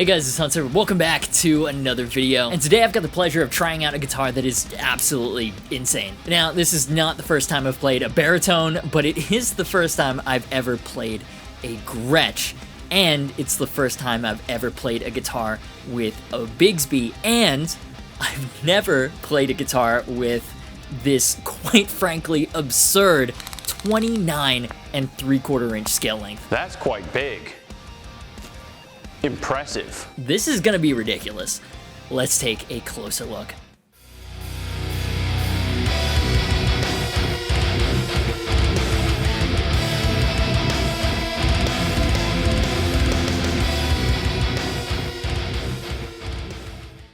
Hey guys, it's Hunter. Welcome back to another video. And today I've got the pleasure of trying out a guitar that is absolutely insane. Now, this is not the first time I've played a baritone, but it is the first time I've ever played a Gretsch. And it's the first time I've ever played a guitar with a Bigsby. And I've never played a guitar with this, quite frankly, absurd 29 3/4 inch scale length. That's quite big. Impressive. This is gonna be ridiculous. Let's take a closer look.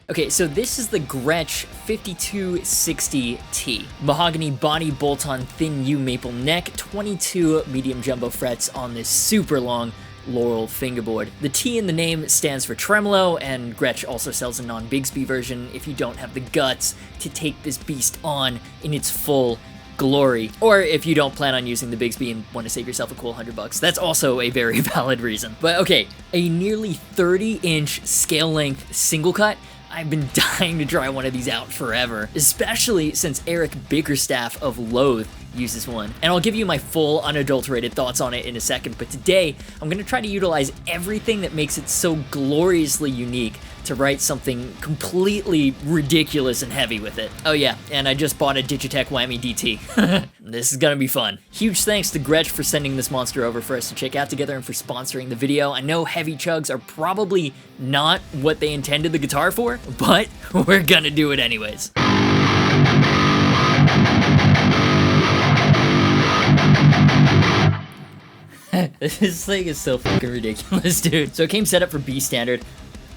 Okay, so this is the Gretsch 5260T. Mahogany body, bolt-on thin U maple neck, 22 medium jumbo frets on this super long Laurel fingerboard. The T in the name stands for tremolo, and Gretsch also sells a non-Bigsby version if you don't have the guts to take this beast on in its full glory. Or if you don't plan on using the Bigsby and want to save yourself a cool $100, that's also a very valid reason. But okay, a nearly 30-inch scale length single cut. I've been dying to try one of these out forever, especially since Eric Bickerstaff of Loathe uses one. And I'll give you my full, unadulterated thoughts on it in a second, but today, I'm gonna try to utilize everything that makes it so gloriously unique to write something completely ridiculous and heavy with it. Oh yeah, and I just bought a Digitech Whammy DT. This is gonna be fun. Huge thanks to Gretsch for sending this monster over for us to check out together and for sponsoring the video. I know heavy chugs are probably not what they intended the guitar for, but we're gonna do it anyways. This thing is so fucking ridiculous, dude. So it came set up for B standard.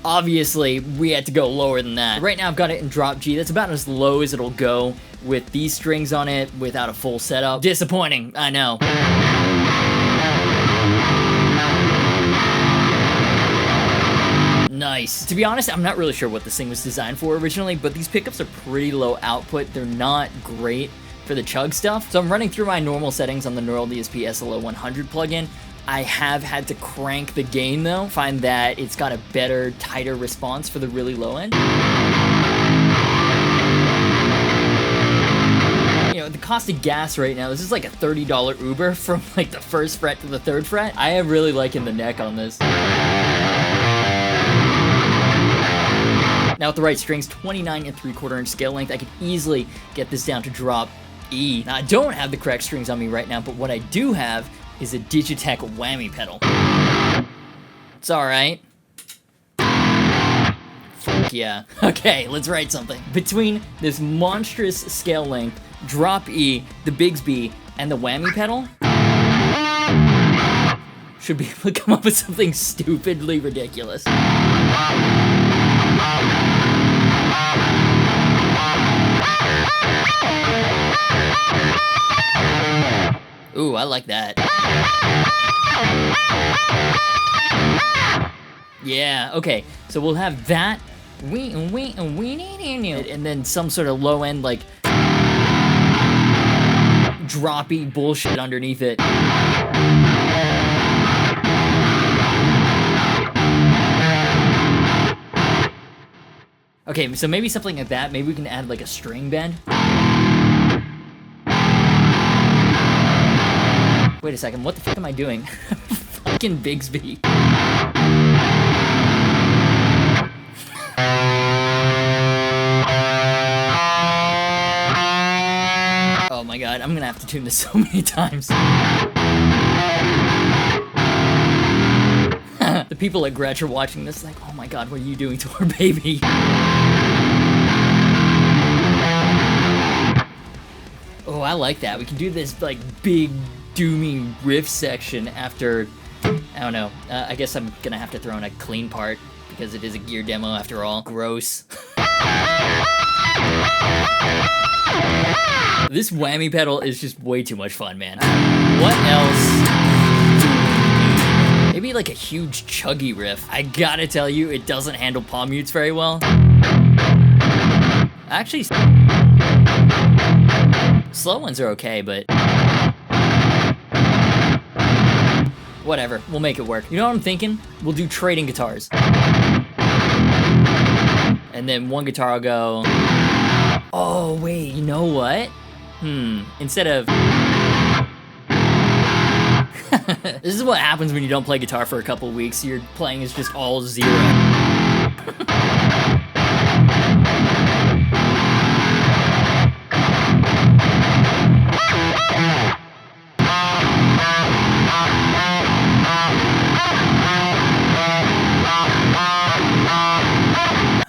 Obviously, we had to go lower than that. Right now, I've got it in drop G. That's about as low as it'll go with these strings on it without a full setup. Disappointing, I know. Nice. To be honest, I'm not really sure what this thing was designed for originally, but these pickups are pretty low output. They're not great for the chug stuff. So I'm running through my normal settings on the Neural DSP SLO 100 plugin. I have had to crank the gain though, find that it's got a better, tighter response for the really low end. You know, the cost of gas right now, this is like a $30 Uber from like the first fret to the third fret. I am really liking the neck on this. Now with the right strings, 29 3/4 inch scale length, I could easily get this down to drop E. Now I don't have the correct strings on me right now, but what I do have is a Digitech Whammy pedal. It's alright. Fuck yeah. Okay, let's write something. Between this monstrous scale length, drop E, the Bigsby, and the Whammy pedal, should be able to come up with something stupidly ridiculous. Ooh, I like that. Yeah, okay. So we'll have that, and then some sort of low end, like, droppy bullshit underneath it. Okay, so maybe something like that. Maybe we can add like a string bend. Wait a second, what the fuck am I doing? Fucking Bigsby. Oh my god, I'm gonna have to tune this so many times. The people at Gretsch are watching this like, oh my god, what are you doing to our baby? Oh, I like that. We can do this like big doomy riff section after, I don't know, I guess I'm gonna have to throw in a clean part because it is a gear demo after all. Gross. This Whammy pedal is just way too much fun, man. What else? Maybe like a huge chuggy riff. I gotta tell you, it doesn't handle palm mutes very well. Actually, slow ones are okay, but whatever, we'll make it work. You know what I'm thinking? We'll do trading guitars. And then one guitar will go... Oh, wait, you know what? Instead of... This is what happens when you don't play guitar for a couple weeks. Your playing is just all zero.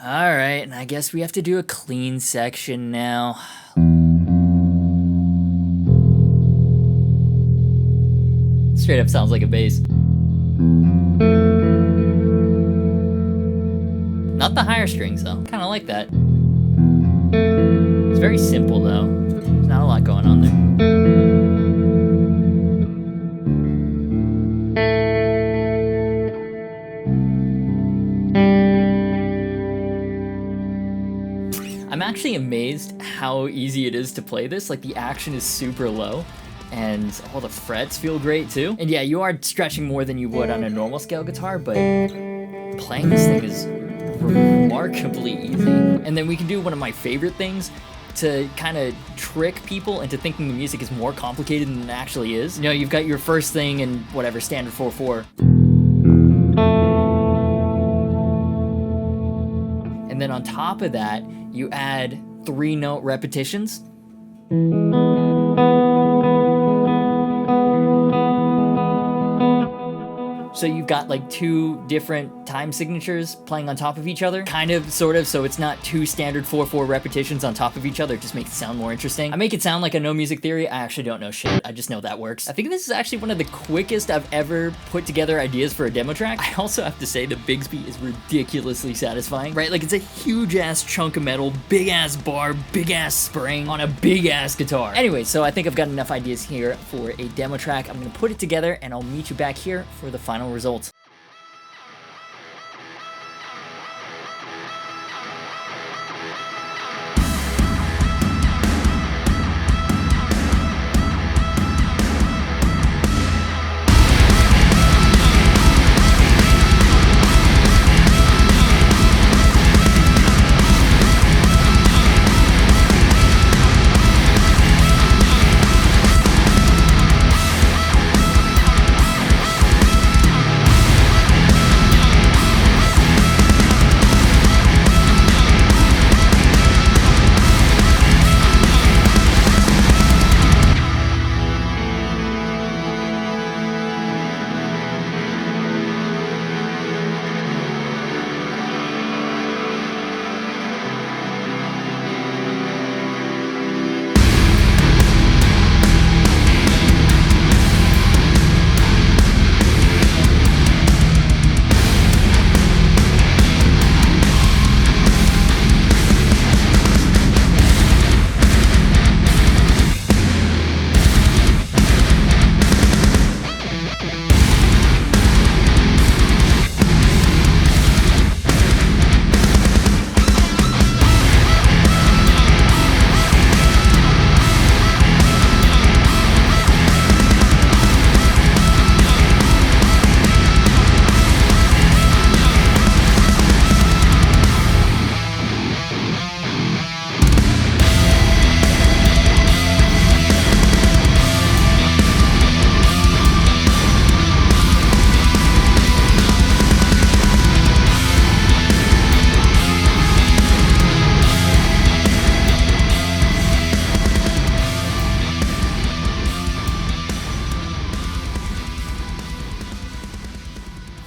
Alright, and I guess we have to do a clean section now. Straight up sounds like a bass. Not the higher strings though, kinda like that. It's very simple though. There's not a lot going on there. I'm actually amazed how easy it is to play this. Like, the action is super low, and all the frets feel great too. And yeah, you are stretching more than you would on a normal scale guitar, but playing this thing is remarkably easy. And then we can do one of my favorite things to kind of trick people into thinking the music is more complicated than it actually is. You know, you've got your first thing in whatever, standard 4/4. And then on top of that, you add 3-note repetitions. So you've got like 2 different time signatures playing on top of each other, kind of, sort of, so it's not 2 standard 4/4 repetitions on top of each other. It just makes it sound more interesting. I make it sound like I know music theory. I actually don't know shit. I just know that works. I think this is actually one of the quickest I've ever put together ideas for a demo track. I also have to say the Bigsby is ridiculously satisfying, right? Like, it's a huge ass chunk of metal, big ass bar, big ass spring on a big ass guitar. Anyway, so I think I've got enough ideas here for a demo track. I'm gonna put it together and I'll meet you back here for the final results.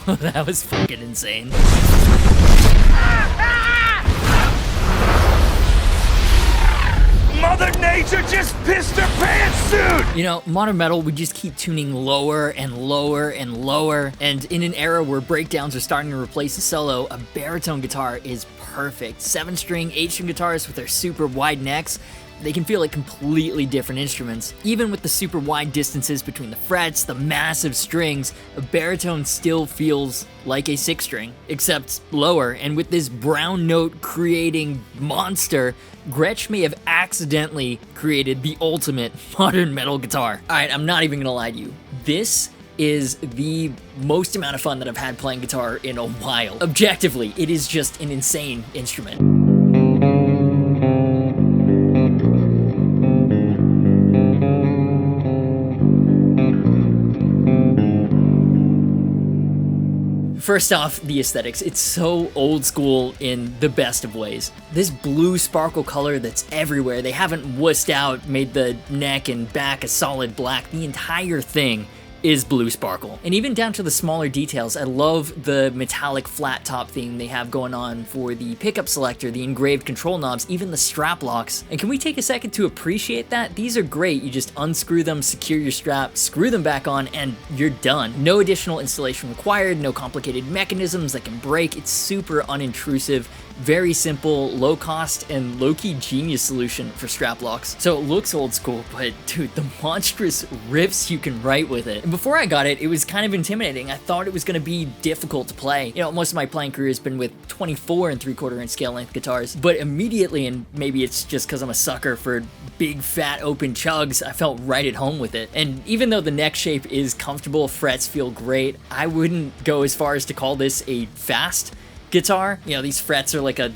That was fucking insane. Mother Nature just pissed her pants, dude! You know, modern metal would just keep tuning lower and lower and lower, and in an era where breakdowns are starting to replace the solo, a baritone guitar is perfect. 7-string, 8-string guitars with their super wide necks, they can feel like completely different instruments. Even with the super wide distances between the frets, the massive strings, a baritone still feels like a 6-string, except lower. And with this brown note creating monster, Gretsch may have accidentally created the ultimate modern metal guitar. Alright, I'm not even gonna lie to you. This is the most amount of fun that I've had playing guitar in a while. Objectively, it is just an insane instrument. First off, the aesthetics. It's so old school in the best of ways. This blue sparkle color that's everywhere. They haven't wussed out, made the neck and back a solid black. The entire thing is blue sparkle. And even down to the smaller details, I love the metallic flat top theme they have going on for the pickup selector, the engraved control knobs, even the strap locks. And can we take a second to appreciate that? These are great. You just unscrew them, secure your strap, screw them back on, and you're done. No additional installation required, no complicated mechanisms that can break. It's super unintrusive, very simple, low cost, and low-key genius solution for strap locks. So it looks old school, but dude, the monstrous riffs you can write with it. And before I got it, it was kind of intimidating. I thought it was going to be difficult to play. You know, most of my playing career has been with 24 and 3/4 inch scale length guitars, but immediately, and maybe it's just because I'm a sucker for big fat open chugs, I felt right at home with it. And even though the neck shape is comfortable, frets feel great, I wouldn't go as far as to call this a fast guitar. You know, these frets are like a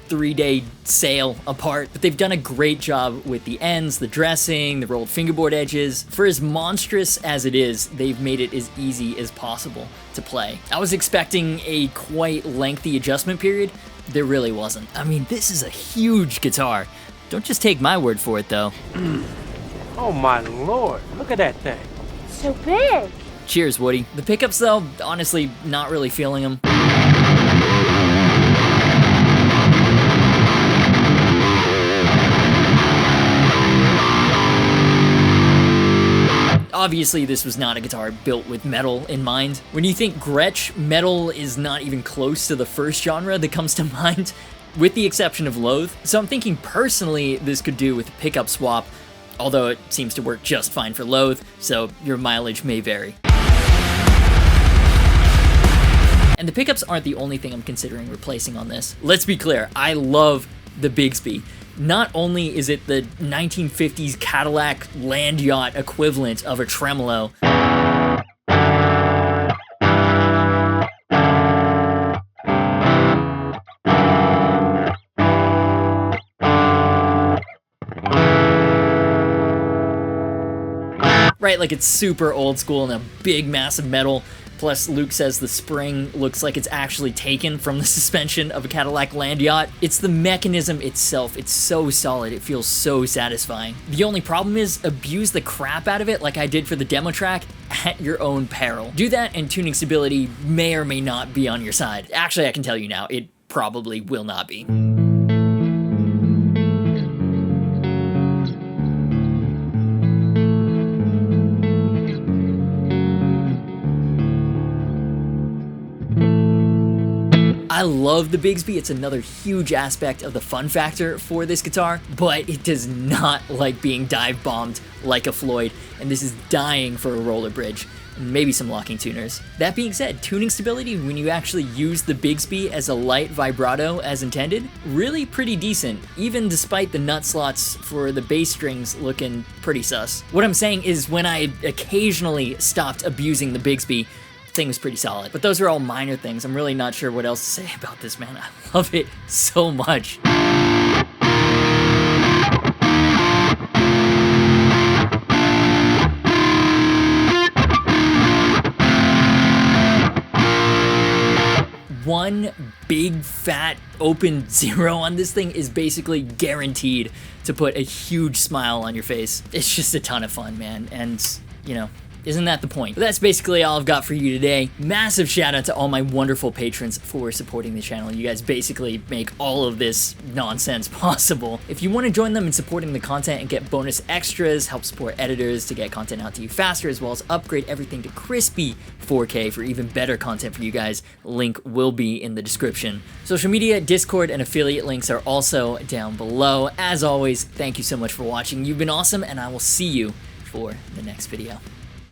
3-day sail apart, but they've done a great job with the ends, the dressing, the rolled fingerboard edges. For as monstrous as it is, they've made it as easy as possible to play. I was expecting a quite lengthy adjustment period. There really wasn't. I mean, this is a huge guitar. Don't just take my word for it, though. Oh my lord, look at that thing. So big. Cheers, Woody. The pickups, though, honestly, not really feeling them. Obviously, this was not a guitar built with metal in mind. When you think Gretsch, metal is not even close to the first genre that comes to mind, with the exception of Loathe. So I'm thinking personally this could do with a pickup swap, although it seems to work just fine for Loathe, so your mileage may vary. And the pickups aren't the only thing I'm considering replacing on this. Let's be clear, I love the Bigsby. Not only is it the 1950s Cadillac land yacht equivalent of a tremolo, right, like it's super old school and a big massive metal. Plus, Luke says the spring looks like it's actually taken from the suspension of a Cadillac land yacht. It's the mechanism itself. It's so solid. It feels so satisfying. The only problem is abuse the crap out of it like I did for the demo track at your own peril. Do that and tuning stability may or may not be on your side. Actually, I can tell you now, it probably will not be. I love the Bigsby. It's another huge aspect of the fun factor for this guitar, but it does not like being dive bombed like a Floyd, and this is dying for a roller bridge, and maybe some locking tuners. That being said, tuning stability when you actually use the Bigsby as a light vibrato as intended, really pretty decent, even despite the nut slots for the bass strings looking pretty sus. What I'm saying is when I occasionally stopped abusing the Bigsby, thing was pretty solid. But those are all minor things. I'm really not sure what else to say about this, man. I love it so much. One big fat open 0 on this thing is basically guaranteed to put a huge smile on your face. It's just a ton of fun, man. And, you know, isn't that the point? But that's basically all I've got for you today. Massive shout out to all my wonderful patrons for supporting the channel. You guys basically make all of this nonsense possible. If you want to join them in supporting the content and get bonus extras, help support editors to get content out to you faster, as well as upgrade everything to crispy 4K for even better content for you guys, link will be in the description. Social media, Discord, and affiliate links are also down below. As always, thank you so much for watching. You've been awesome, and I will see you for the next video.